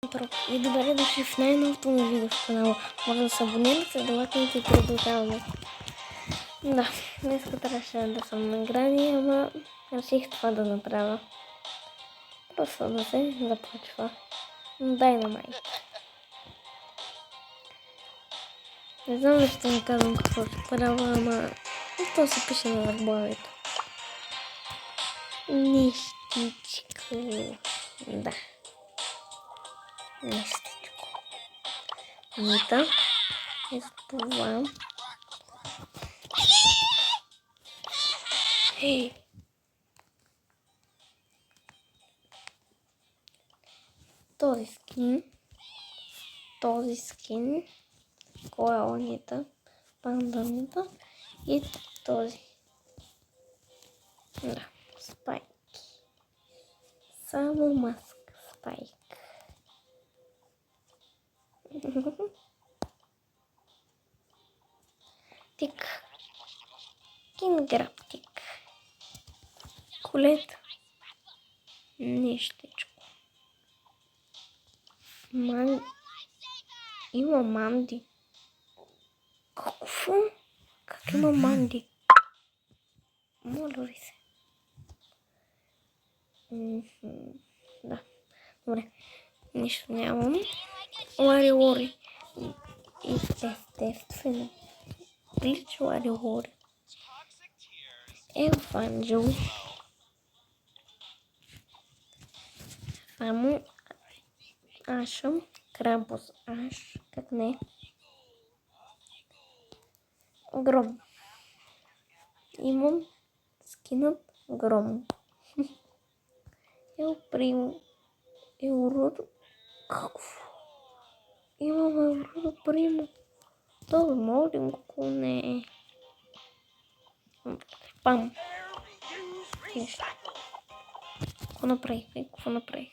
И добре дошли в най-новото на видео в канала. Може да се абонирате, следователно и продължаваме. Да, днес трябваше да съм на грани, ама реших това да направя. Просто да се започва. Dynamite. Не знам ли ще ми казвам какво ще правя, ама то се пише на заглавието. Нищичко. Да. Нещичко. Нита. И с това. Хей! Този скин, кой е онита, панданита и този. Да, Спайк. Само маска Спайк. Тик. Кинграптик. Колет. Нищичко. Има Манди. Какво? Как има Манди? Моля ви се. Да. Добре. Нищо нямам. Лари. И естествено. Прилича Лари. Евангел. Само Ашъм. Крампус Аш. Как не? Гром. Имам скинът Гром. Примо. Евродо. Какво? Имам Евродо Примо. Това може го не е. Пам. Нещо. Какво направих?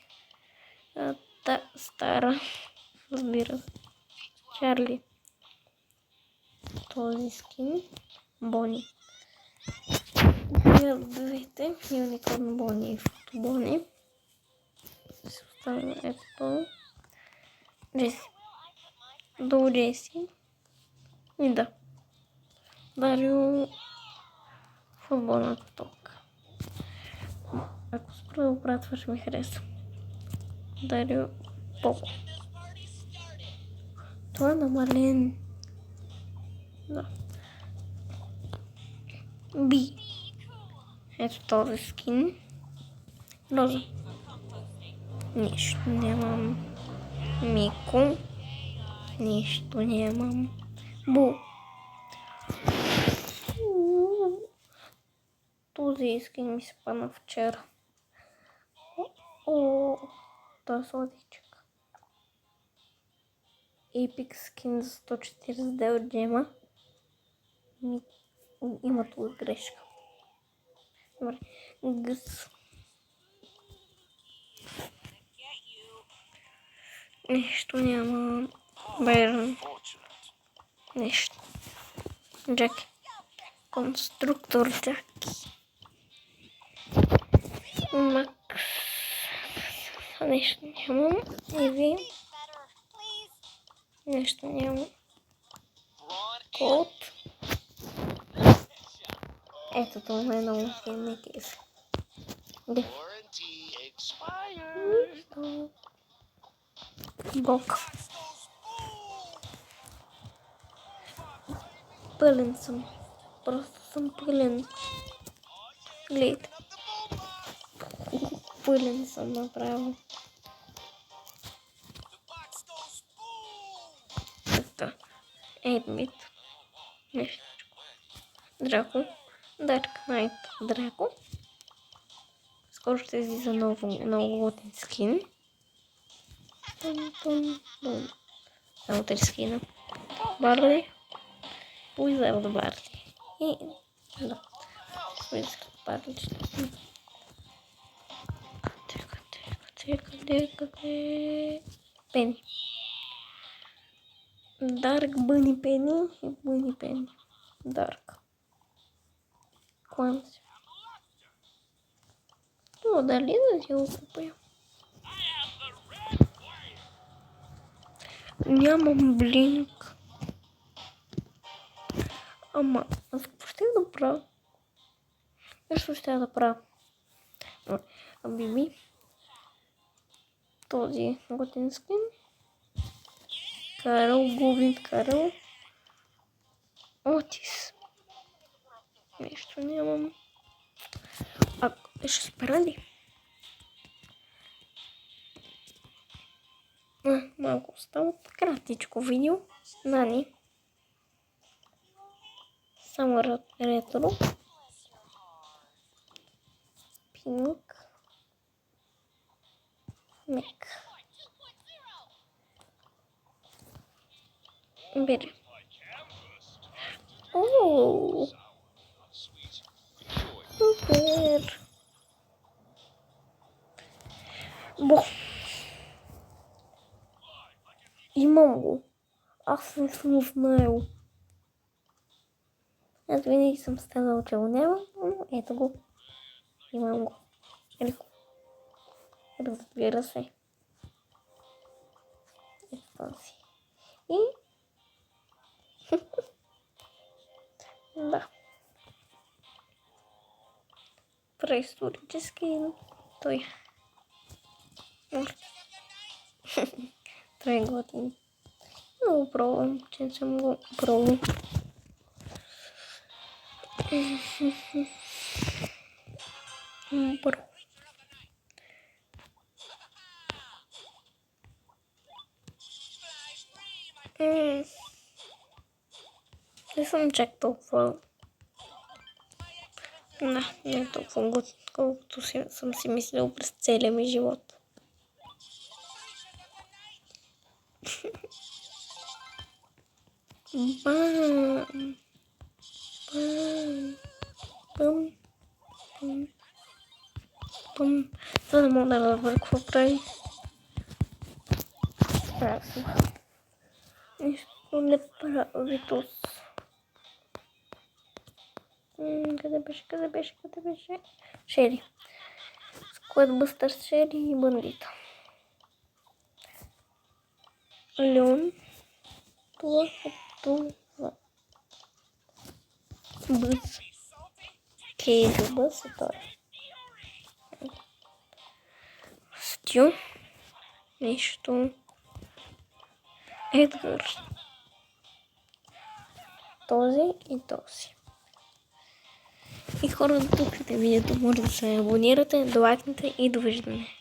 Стара. Разбира се. Чарли. Този скин. Бони. Двете. Юникорн Бони и Фотобони. Ще оставим ето това. Джеси. Долу Джеси. И да. Дарио. Футболната топка. Ако спра да обратваш ми хареса. Дарио Поко. Това е намален. Да. Би. Ето този скин. Роза. Нищо нямам. Мико. Нищо нямам. Бу. Този скин ми се падна вчера. Това е сладичък. Epic скин за 149 джема. Има тук грешка. Добре. Гъс. Нищо няма. Байрон. Нищо. Джаки. Конструктор Джаки. Макс. Нещо нямам. Иви. Нещо нямам. Код. Ето това е много силна кейс. Нищо. Бог. Пълен съм. Просто съм пълен. Гледайте. Пълен съм направо. Така. Едмит. Нещо. Драко. Dark Knight Драко. Скоро ще излиза много готин скин. Само 3 скина. Барли. Уизард Барли. И да. Уизард Барли. Къде? Пени. Дарк Бъни Пени и Бъни Пени. Дарк. Кланси. Дали да си го купя? Нямам блинк. Ама, аз какво ще да правя? Нещо ще да правя. Биби. Този готин скин. Карл, Губин, Карл. Отис. Нещо нямам. Ще спра ли? Малко остава. Кратичко видео. Нани. Само ретро. Пинк. Мек. Бери. Ооо. Супер. Бо. Имам го. Аз не съм знаел. Аз винаги съм станал, че го няма, но ето го. Имам го. Разбира се. Ето си. И... да. Преисторически той. Той е готин. Много пробвам, че съм го пробвал. Първо. Не съм чак толкова... не е толкова готин, колкото съм си мислил през целия ми живот. Бам! Бам! Бам! Бам! Това не мога да разбера какво прави. Ясно. Нищо не прави тус. Къде беше? Шери. Squad Buster Шери и бандита. Леон. Това. Бъз. Кейджо Бъз е той. Стю. Нещо. Едгар. Този и този. И хората, тук видеото, може да се абонирате, да лайкнете и довиждане.